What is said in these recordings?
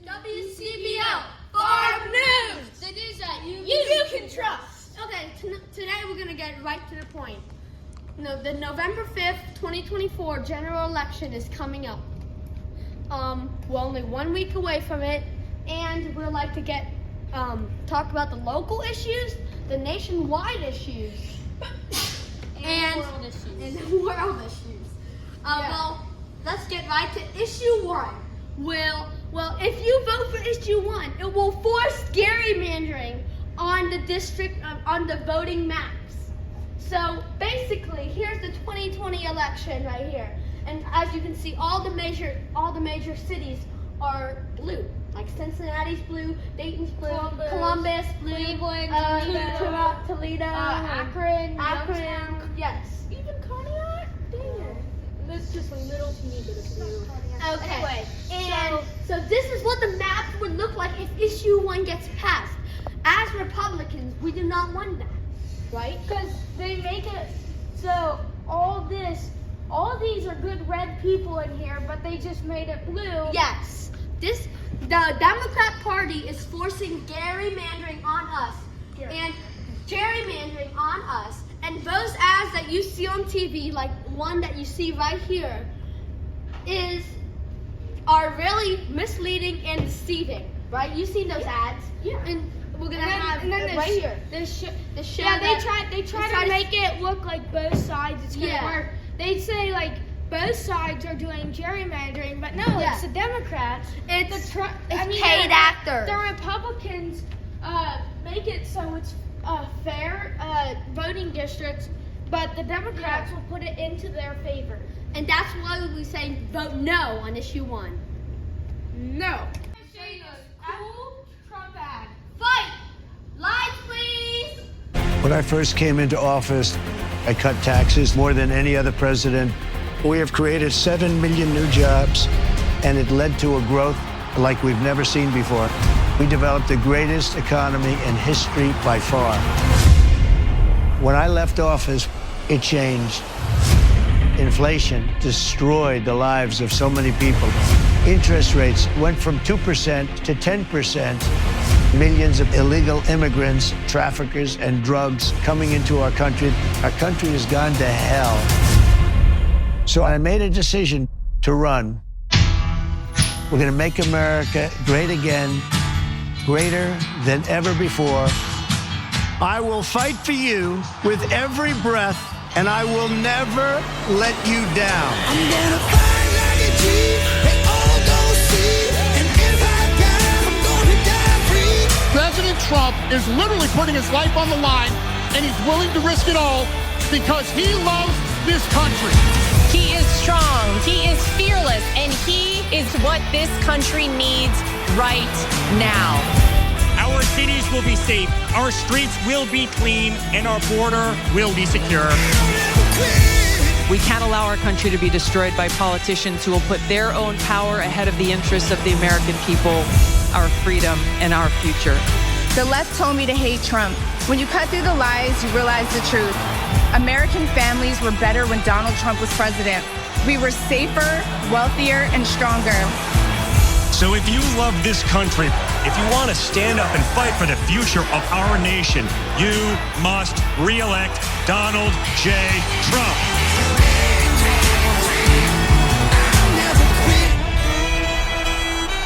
WCBO Farm News, the news that you can trust. Okay, today we're going to get right to the point. The November 5th, 2024 general election is coming up. We're only 1 week away from it, and we'd like to talk about the local issues, the nationwide issues, and the world issues. Well, let's get right to issue 1. Well, if you vote for issue 1, it will force gerrymandering on the voting maps. So basically, here's the 2020 election right here, and as you can see, all the major cities are blue. Like Cincinnati's blue, Dayton's blue, Columbus blue, Cleveland, Toledo, Akron, yes. even Conneaut. Dang it. That's just a little teeny bit of blue. Okay. Anyway, And so this is what the map would look like if issue 1 gets passed. As Republicans, we do not want that, right? because they make it so all these are good red people in here, but they just made it blue. Yes. The Democrat Party is forcing gerrymandering on us. Yeah. And gerrymandering on us. And those ads that you see on TV, like one that you see right here, are really misleading and deceiving, right? You've seen those ads. Yeah. And we're gonna have it right here. The show. Yeah, that- they try to make it look like both sides. It's gonna work. They say like both sides are doing gerrymandering, but no, Yeah. it's the Democrats. It's the paid actors. The Republicans make it so it's fair voting districts, but the Democrats will put it into their favor. And that's why we say vote no on issue 1. No. Cool Trump ad. Fight! Lights, please! When I first came into office, I cut taxes more than any other president. We have created 7 million new jobs, and it led to a growth like we've never seen before. We developed the greatest economy in history by far. When I left office, it changed. Inflation destroyed the lives of so many people. Interest rates went from 2% to 10%. Millions of illegal immigrants, traffickers, and drugs coming into our country. Our country has gone to hell. So I made a decision to run. We're going to make America great again, greater than ever before. I will fight for you with every breath, and I will never let you down. I'm gonna fight like a G, they all gon' see, and if I die, I'm gonna die free. President Trump is literally putting his life on the line, and he's willing to risk it all because he loves this country. He is strong, he is fearless, and he is what this country needs right now. Our cities will be safe, our streets will be clean, and our border will be secure. We can't allow our country to be destroyed by politicians who will put their own power ahead of the interests of the American people, our freedom, and our future. The left told me to hate Trump. When you cut through the lies, you realize the truth. American families were better when Donald Trump was president. We were safer, wealthier, and stronger. So if you love this country, if you want to stand up and fight for the future of our nation, you must re-elect Donald J. Trump.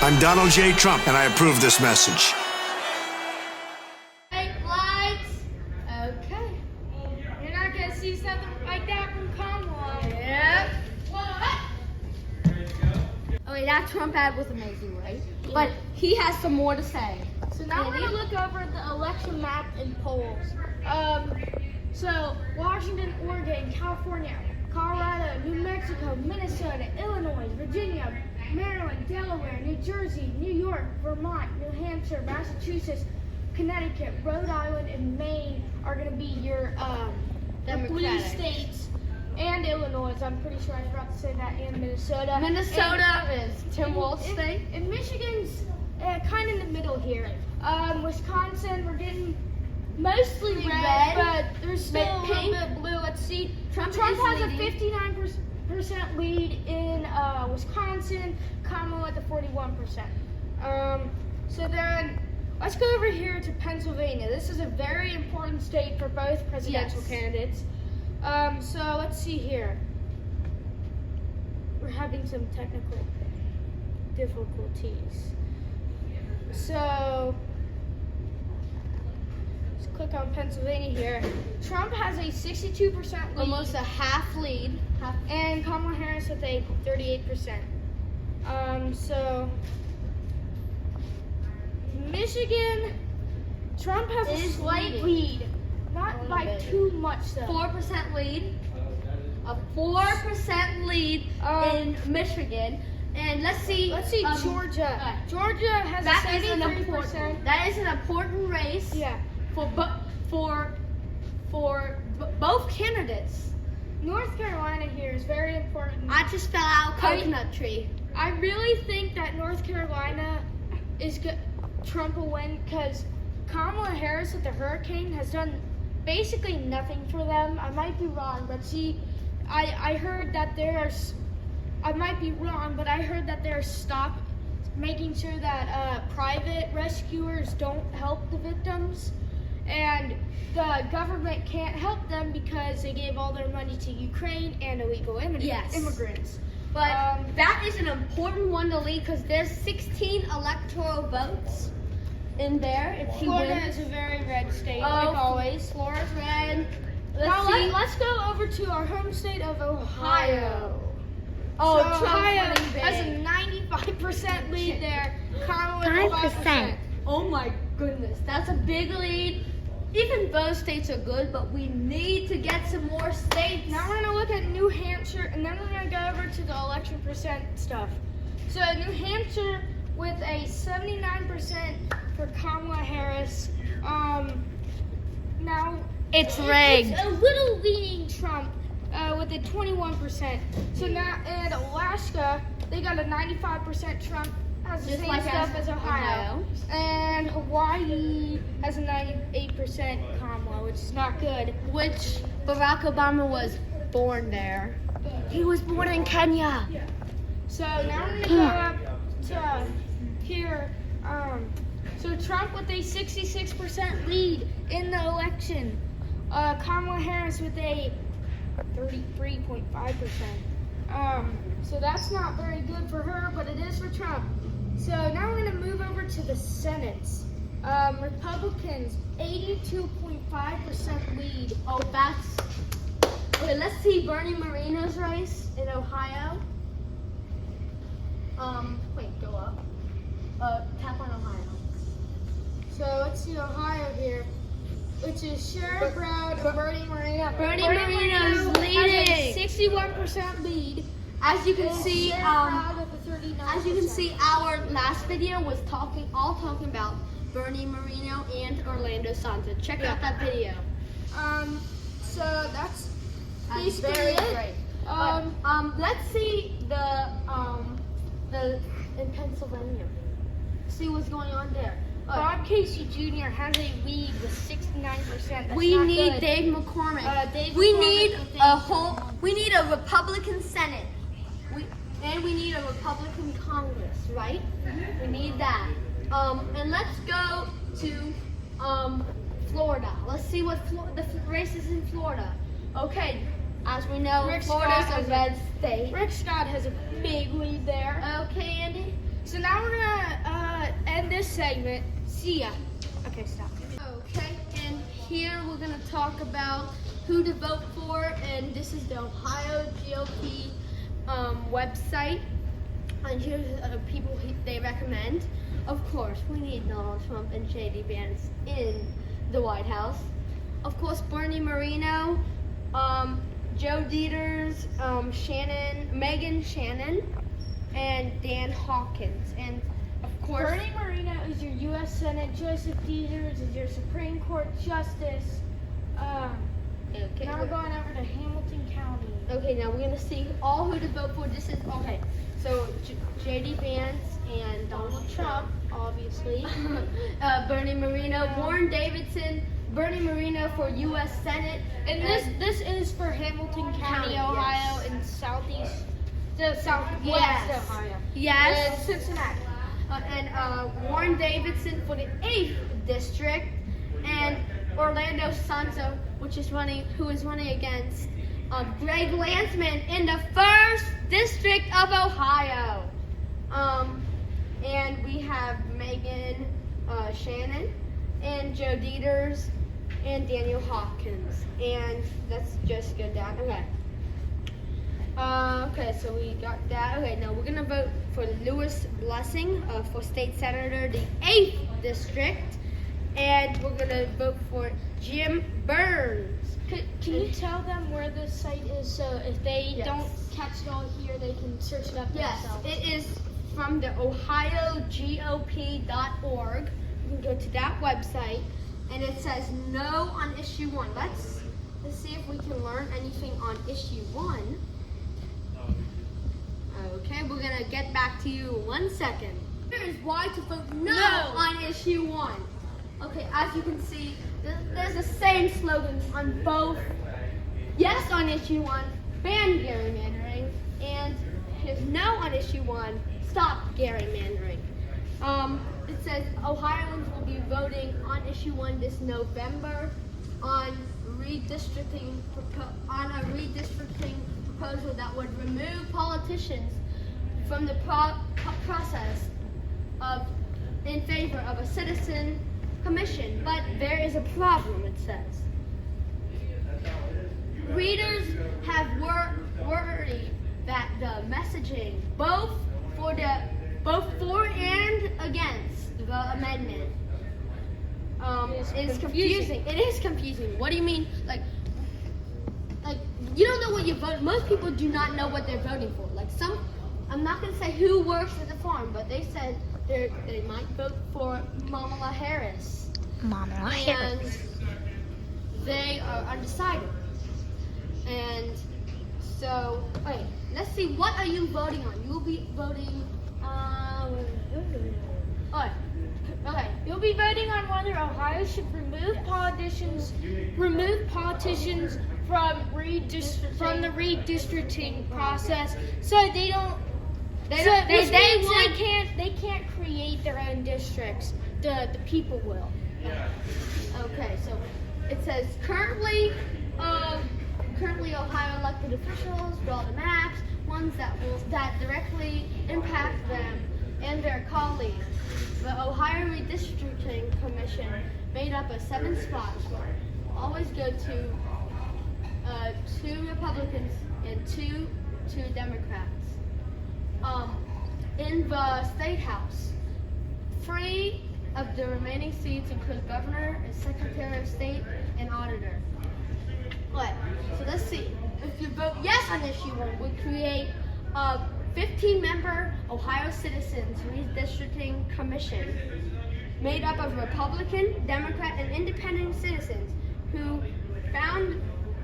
I'm Donald J. Trump, and I approve this message. Lights. Okay. You're not gonna see something like that from Kamala. Yep. Oh wait, that Trump ad was amazing, right? But he has some more to say. So now we're gonna look over the election map and polls. So Washington, Oregon, California, Colorado, New Mexico, Minnesota, Illinois, Virginia, Maryland, Delaware, New Jersey, New York, Vermont, New Hampshire, Massachusetts, Connecticut, Rhode Island, and Maine are gonna be your the blue Democratic states. And Illinois, I'm pretty sure I forgot to say that, and Minnesota. Minnesota is Tim Walz state. And Michigan's kind of in the middle here. Wisconsin, we're getting mostly red, but there's still a little pink, bit blue. Let's see. Trump has is a leading. 59% lead in Wisconsin, Kamala at the 41%. So then, let's go over here to Pennsylvania. This is a very important state for both presidential candidates. So let's see here. We're having some technical difficulties. So let's click on Pennsylvania here. Trump has a 62% lead. Almost a half lead. And Kamala Harris with a 38%. So Michigan, Trump has a slight lead. Not by too much though. 4% lead. A 4% lead in Michigan. And let's see Georgia. Georgia has a 73%. That is an important race. Yeah. For both candidates. North Carolina here is very important. I just fell out coconut tree. I really think that North Carolina is good. Trump will win because Kamala Harris with the hurricane has done basically nothing for them. I might be wrong, but I heard that I might be wrong, but I heard that they're making sure that private rescuers don't help the victims, and the government can't help them because they gave all their money to Ukraine and illegal immigrants. But that is an important one to lead because there's 16 electoral votes in there. If he Florida wins. is a very red state, like always. Florida's red. Let's go over to our home state of Ohio. Oh, So Trump's Ohio winning big. has a 95% lead there. Kamala with 5%. Oh my goodness, that's a big lead. Even both states are good, but we need to get some more states. Now we're gonna look at New Hampshire, and then we're gonna go over to the election percent stuff. So New Hampshire with a 79% for Kamala Harris. Now It's rigged. It's a little leaning Trump with a 21%. So now in Alaska, they got a 95% Trump. Has the Just same like stuff as Ohio. And Hawaii has a 98% Kamala, which is not good. Which Barack Obama was born there. He was born in Kenya. So now we're gonna go up to here. So Trump with a 66% lead in the election. Kamala Harris with a 33.5%. So that's not very good for her, but it is for Trump. So now we're gonna move over to the Senate. Republicans, 82.5% lead. Oh, that's. Okay, let's see Bernie Moreno's race in Ohio. Wait, go up. Tap on Ohio. So let's see Ohio here, which is Sherrod Brown and Bernie Moreno. Bernie Moreno's Moreno leading. has a 61% lead. As you can see, Sherrod Brown with a 39%. our last video was talking about Bernie Moreno and Orlando Santos. Check out that video. So that's That's basically very it. great. Let's see the in Pennsylvania. See what's going on there. Bob Casey Jr. has a lead with 69%. That's We not need good. Dave McCormick. We need a Republican Senate. We need a Republican Congress, right? We need that. And let's go to Florida. Let's see what the race is in Florida. Okay, as we know, Rick Florida's Scott a red state. Rick Scott has a big lead there. Okay, Andy. So now we're gonna end this segment. See ya. Okay, stop. Okay, and here we're gonna talk about who to vote for, and this is the Ohio GOP website. And here's people they recommend. Of course, we need Donald Trump and J.D. Vance in the White House. Of course, Bernie Moreno, Joe Dieters, Megan Shannon, and Dan Hawkins. And of course, Bernie Moreno is your U.S. Senate. Joseph Dieters is your Supreme Court Justice. okay, Now we're going over to Hamilton County. Okay, now we're gonna see all who to vote for. This is okay. So J.D. Vance and Donald Trump, obviously. Bernie Moreno, Warren Davidson, Bernie Moreno for U.S. Senate, And this is for Hamilton County, Ohio, yes. and the southwest Yes. Ohio. Yes. And Cincinnati. And Warren Davidson for the 8th district, and Orlando Santo, who is running against Greg Landsman in the 1st district of Ohio. And we have Megan Shannon and Joe Dieters and Daniel Hawkins. And let's just go down. Okay. Okay, so we got that. Okay, now we're gonna vote for Lewis Blessing for state senator, the 8th district, and we're gonna vote for Jim Burns. Can you tell them where the site is so if they don't catch it all here, they can search it up Yes, themselves? it is from the OhioGOP.org. You can go to that website, and it says no on issue 1. Let's see if we can learn anything on issue 1. Okay, we're gonna get back to you in 1 second. Here is why to vote no on issue 1. Okay, as you can see, there's the same slogans on both. Yes on issue 1, ban gerrymandering, and here's no on issue 1, stop gerrymandering. It says Ohioans will be voting on issue 1 this November on a redistricting proposal that would remove politicians from the process in favor of a citizen commission. But there is a problem, it says. Readers have worried that the messaging, both for and against the amendment, is confusing. It is confusing. What do you mean? Like you don't know what you're voting. Most people do not know what they're voting for. I'm not gonna say who works at the farm, but they said they might vote for Kamala Harris. And they are undecided. And so, okay, let's see. What are you voting on? You'll be voting. Okay. You'll be voting on whether Ohio should remove politicians from the redistricting process, so they can't create their own districts. The people will. Okay, so it says currently Ohio elected officials draw the maps, ones that directly impact them and their colleagues. The Ohio Redistricting Commission, made up of 7 spots, always go to 2 Republicans and 2 Democrats. In the State House, 3 of the remaining seats include governor and secretary of state and auditor. Right, so let's see. If you vote yes on issue 1, we create a 15-member Ohio Citizens Redistricting Commission made up of Republican, Democrat, and independent citizens who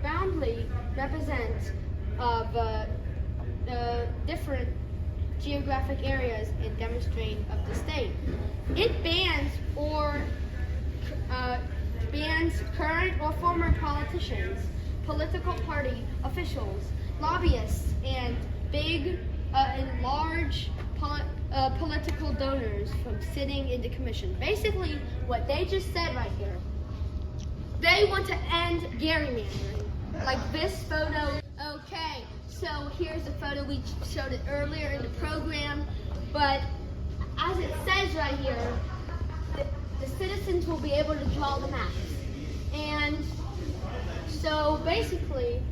boundly represent the different geographic areas and demonstrate of the state. It bans current or former politicians, political party officials, lobbyists, and large political donors from sitting in the commission. Basically, what they just said right here, they want to end gerrymandering. Like this photo. Okay, so here's a photo. We showed it earlier in the program, but as it says right here, the citizens will be able to draw the maps. And so basically,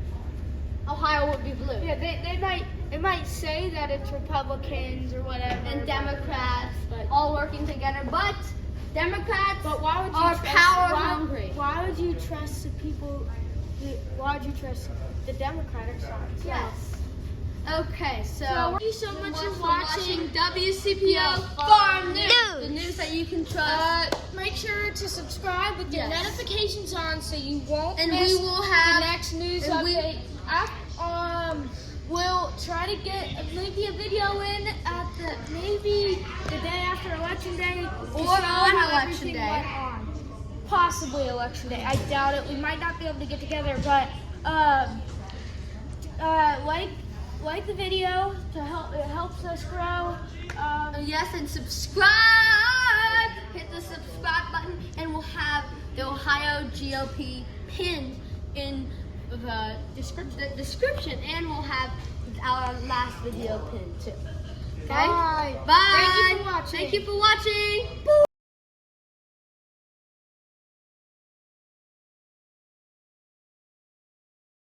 Ohio will be blue. Yeah, they might say that it's Republicans or whatever and Democrats all working together, but Democrats why would you are trust, power hungry. Why would you trust the people? Why would you trust the Democratic side? Yes. Okay, so thank you so much for watching WCPO Farm News, the news that you can trust. Make sure to subscribe with your notifications on so you won't And miss we will have the next news update. We'll try to get maybe a video in at maybe the day after Election Day Or on Election Day. Possibly Election Day. I doubt it. We might not be able to get together, but like the video to help. It helps us grow. Yes, and subscribe. GOP pinned in the description, and we'll have our last video pinned too. Okay? Bye. Bye. Thank you for watching. Thank you for watching. Boo.